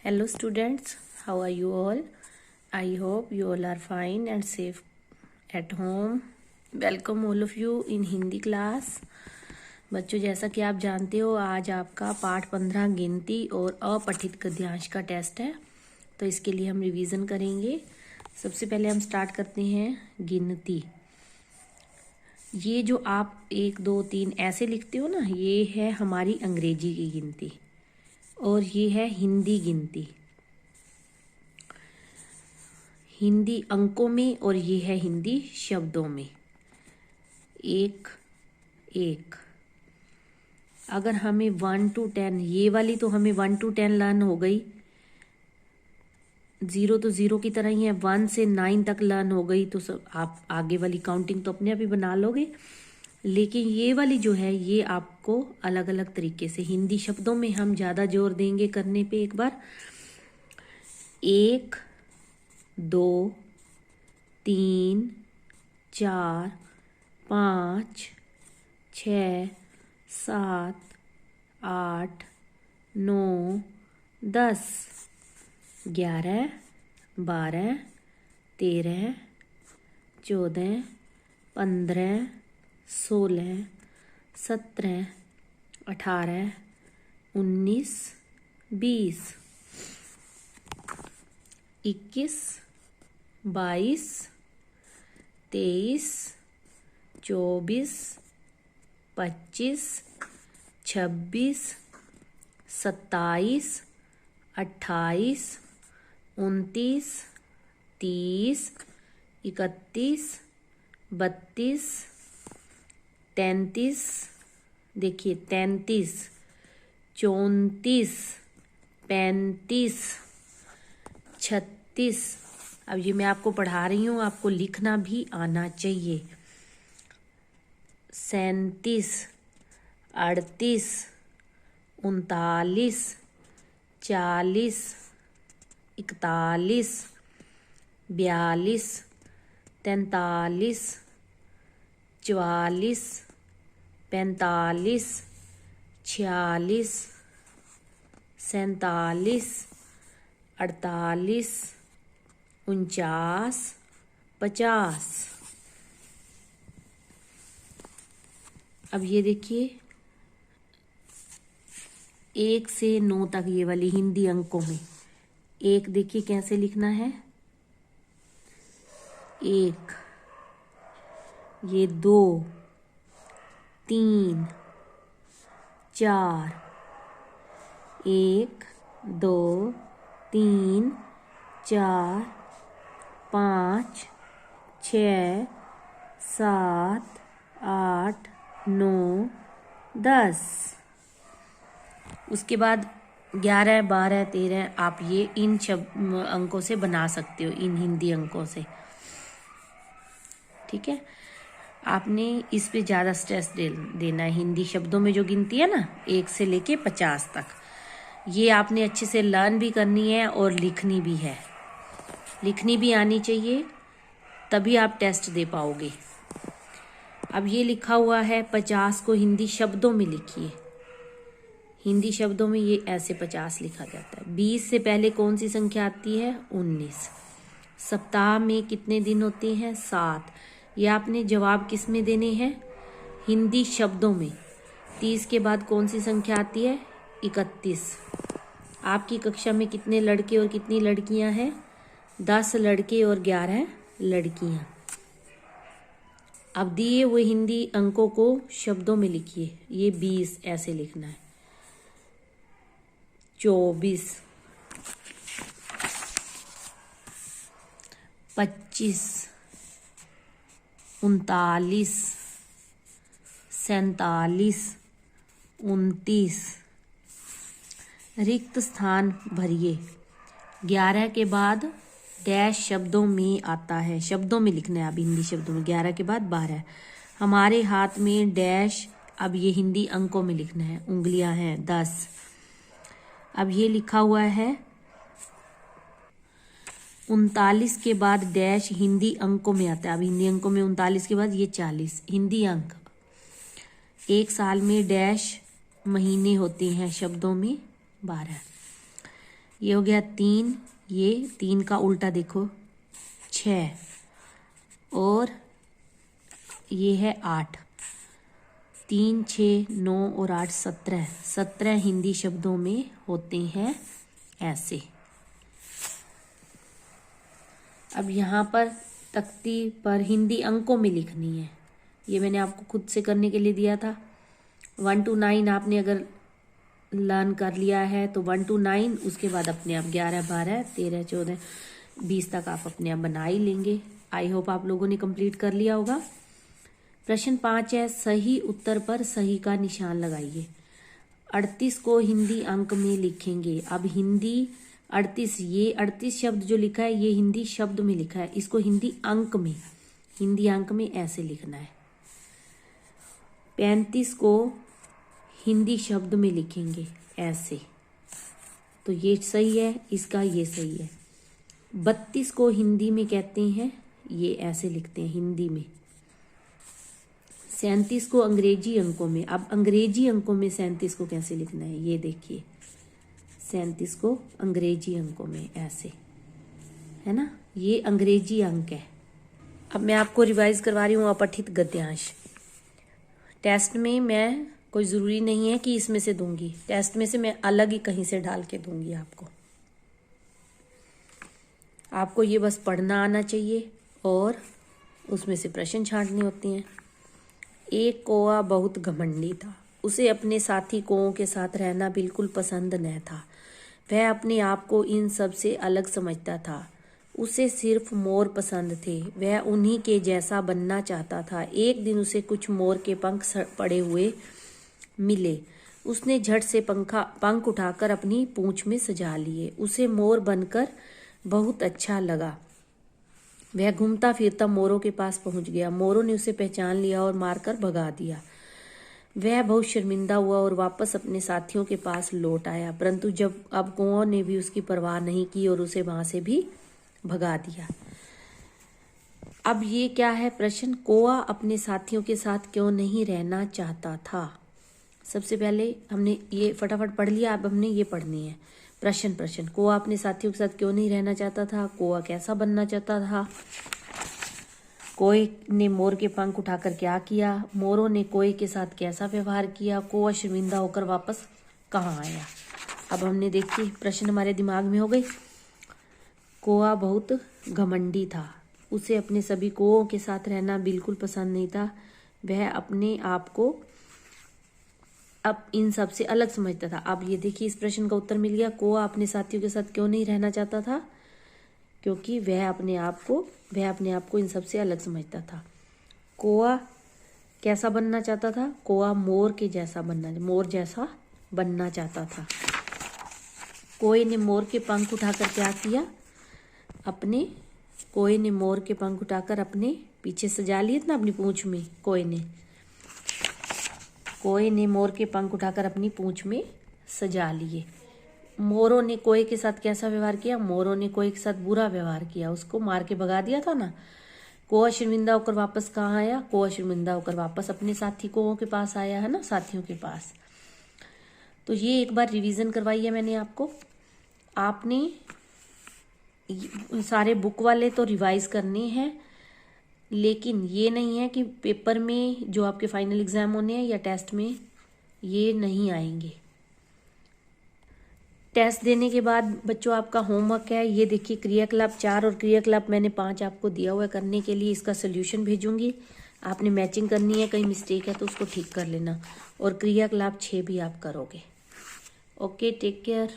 Hello students, how are you all? I hope you all are fine and safe at home. Welcome all of you in Hindi class. बच्चों, जैसा कि आप जानते हो आज आपका पाठ 15 गिनती और अपठित गद्यांश का टेस्ट है, तो इसके लिए हम रिवीजन करेंगे। सबसे पहले हम स्टार्ट करते हैं गिनती। ये जो आप 1 2 3 ऐसे लिखते हो ना, ये है हमारी अंग्रेजी की गिनती और ये है हिंदी गिनती, हिंदी अंकों में, और ये है हिंदी शब्दों में। 1 1। अगर हमें 1 to 10, ये वाली तो हमें 1 to 10 लर्न हो गई, 0 तो 0 की तरह ही है, 1 से 9 तक लर्न हो गई, तो सब आप आगे वाली काउंटिंग तो अपने आप ही बना लोगे। लेकिन ये वाली जो है ये आपको अलग अलग तरीके से हिंदी शब्दों में हम ज़्यादा जोर देंगे करने पे। एक बार 1 2 3 4 5 6 7 8 9 10 11 12 13 14 15 16 17 18 19 20 21 22 23 24 25 26 27 28 29 30 31 32 33, देखिए 33 34 35 36। अब ये मैं आपको पढ़ा रही हूँ, आपको लिखना भी आना चाहिए। 37 38 39 40 41 42 43 44 45 46 47 48 49 50। अब ये देखिए 1 से 9 तक ये वाली हिंदी अंकों में। 1 देखिए कैसे लिखना है, 1, ये 2 3 4, 1 2 3 4 5 6 7 8 9 10। उसके बाद 11 12 13 आप ये इन अंकों से बना सकते हो, इन हिंदी अंकों से। ठीक है, आपने इस पे ज़्यादा स्ट्रेस देना है। हिंदी शब्दों में जो गिनती है ना 1 से लेके 50 तक, ये आपने अच्छे से लर्न भी करनी है और लिखनी भी है। लिखनी भी आनी चाहिए, तभी आप टेस्ट दे पाओगे। अब ये लिखा हुआ है 50 को हिंदी शब्दों में लिखिए। हिंदी शब्दों में ये ऐसे 50 लिखा जाता है। 20 से पहले कौन सी संख्या आती है? 19। सप्ताह में कितने दिन होते हैं? 7। ये आपने जवाब किस में देने हैं? हिंदी शब्दों में। 30 के बाद कौन सी संख्या आती है? 31। आपकी कक्षा में कितने लड़के और कितनी लड़कियां हैं? 10 लड़के और 11 लड़कियां। अब दिए हुए हिंदी अंकों को शब्दों में लिखिए। ये 20 ऐसे लिखना है, 24 25 39 47 29। रिक्त स्थान भरिए। 11 के बाद डैश शब्दों में आता है, शब्दों में लिखना है। अब हिंदी शब्दों में 11 के बाद 12। हमारे हाथ में डैश, अब ये हिंदी अंकों में लिखना है, उंगलियां हैं 10। अब ये लिखा हुआ है 39 के बाद डैश हिंदी अंकों में आता है। अब हिंदी अंकों में 39 के बाद ये 40 हिंदी अंक। एक साल में डैश महीने होते हैं, शब्दों में 12। ये हो गया 3, ये 3 का उल्टा देखो 6, और ये है 8। 3, 6, 9 और 8 17। 17 हिंदी शब्दों में होते हैं ऐसे। अब यहाँ पर तख्ती पर हिंदी अंकों में लिखनी है। ये मैंने आपको खुद से करने के लिए दिया था। 1 to 9 आपने अगर लर्न कर लिया है तो 1 to 9, उसके बाद अपने आप 11, 12, 13, 14, 20 तक आप अपने आप बना ही लेंगे। आई होप आप लोगों ने कंप्लीट कर लिया होगा। प्रश्न 5 है, सही उत्तर पर सही का निशान लगाइए। 38 को हिंदी अंक में लिखेंगे। अब हिंदी 38, ये 38 शब्द जो लिखा है ये हिंदी शब्द में लिखा है, इसको हिंदी अंक में ऐसे लिखना है। 35 को हिंदी शब्द में लिखेंगे ऐसे, तो ये सही है, इसका ये सही है। 32 को हिंदी में कहते हैं, ये ऐसे लिखते हैं हिंदी में। 37 को अंग्रेजी अंकों में। अब अंग्रेजी अंकों में 37 को कैसे लिखना है, ये देखिए। 37 को अंग्रेजी अंकों में ऐसे, है ना, ये अंग्रेजी अंक है। अब मैं आपको रिवाइज करवा रही हूँ अपठित गद्यांश। टेस्ट में मैं कोई ज़रूरी नहीं है कि इसमें से दूंगी, टेस्ट में से मैं अलग ही कहीं से डाल के दूंगी आपको ये बस पढ़ना आना चाहिए और उसमें से प्रश्न छांटने होते हैं। एक कौआ बहुत घमंडी था, उसे अपने साथी कौओं के साथ रहना बिल्कुल पसंद न था। वह अपने आप को इन सब से अलग समझता था। उसे सिर्फ मोर पसंद थे, वह उन्हीं के जैसा बनना चाहता था। एक दिन उसे कुछ मोर के पंख पड़े हुए मिले। उसने झट से पंख उठाकर अपनी पूंछ में सजा लिए। उसे मोर बनकर बहुत अच्छा लगा। वह घूमता फिरता मोरों के पास पहुंच गया। मोरों ने उसे पहचान लिया और मारकर भगा दिया। वह बहुत शर्मिंदा हुआ और वापस अपने साथियों के पास लौट आया, परंतु अब कौओं ने भी उसकी परवाह नहीं की और उसे वहां से भी भगा दिया। अब ये क्या है प्रश्न, कौआ अपने साथियों के साथ क्यों नहीं रहना चाहता था। सबसे पहले हमने ये फटाफट पढ़ लिया, अब हमने ये पढ़नी है प्रश्न। कौआ अपने साथियों के साथ क्यों नहीं रहना चाहता था, कौआ कैसा बनना चाहता था, कोए ने मोर के पंख उठाकर क्या किया, मोरों ने कोए के साथ कैसा व्यवहार किया, कौआ शर्मिंदा होकर वापस कहाँ आया। अब हमने देखी प्रश्न हमारे दिमाग में हो गई। कौआ बहुत घमंडी था, उसे अपने सभी कौओं के साथ रहना बिल्कुल पसंद नहीं था। वह अपने आप को अब इन सब से अलग समझता था। अब ये देखिए इस प्रश्न का उत्तर मिल गया। कौआ अपने साथियों के साथ क्यों नहीं रहना चाहता था, क्योंकि वह अपने आप को इन सब से अलग समझता था। कौआ कैसा बनना चाहता था, कौआ मोर जैसा बनना चाहता था। कोए ने मोर के पंख उठाकर क्या किया, कोए ने मोर के पंख उठाकर अपने पीछे सजा लिए ना अपनी पूंछ में। कोए ने मोर के पंख उठाकर अपनी पूंछ में सजा लिए। मोरों ने कोए के साथ कैसा व्यवहार किया, मोरों ने कोए के साथ बुरा व्यवहार किया, उसको मार के भगा दिया था ना। कौआ शर्मिंदा होकर वापस कहाँ आया, कौआ शर्मिंदा होकर वापस अपने साथी कौओं के पास आया, है ना, साथियों के पास। तो ये एक बार रिवीजन करवाई है मैंने आपको। आपने सारे बुक वाले तो रिवाइज करने हैं, लेकिन ये नहीं है कि पेपर में जो आपके फाइनल एग्जाम होने हैं या टेस्ट में ये नहीं आएंगे। टेस्ट देने के बाद बच्चों आपका होमवर्क है, ये देखिए क्रियाकलाप 4 और क्रियाकलाप मैंने 5 आपको दिया हुआ है करने के लिए। इसका सोल्यूशन भेजूंगी, आपने मैचिंग करनी है, कहीं मिस्टेक है तो उसको ठीक कर लेना, और क्रियाकलाप 6 भी आप करोगे। Okay, take care.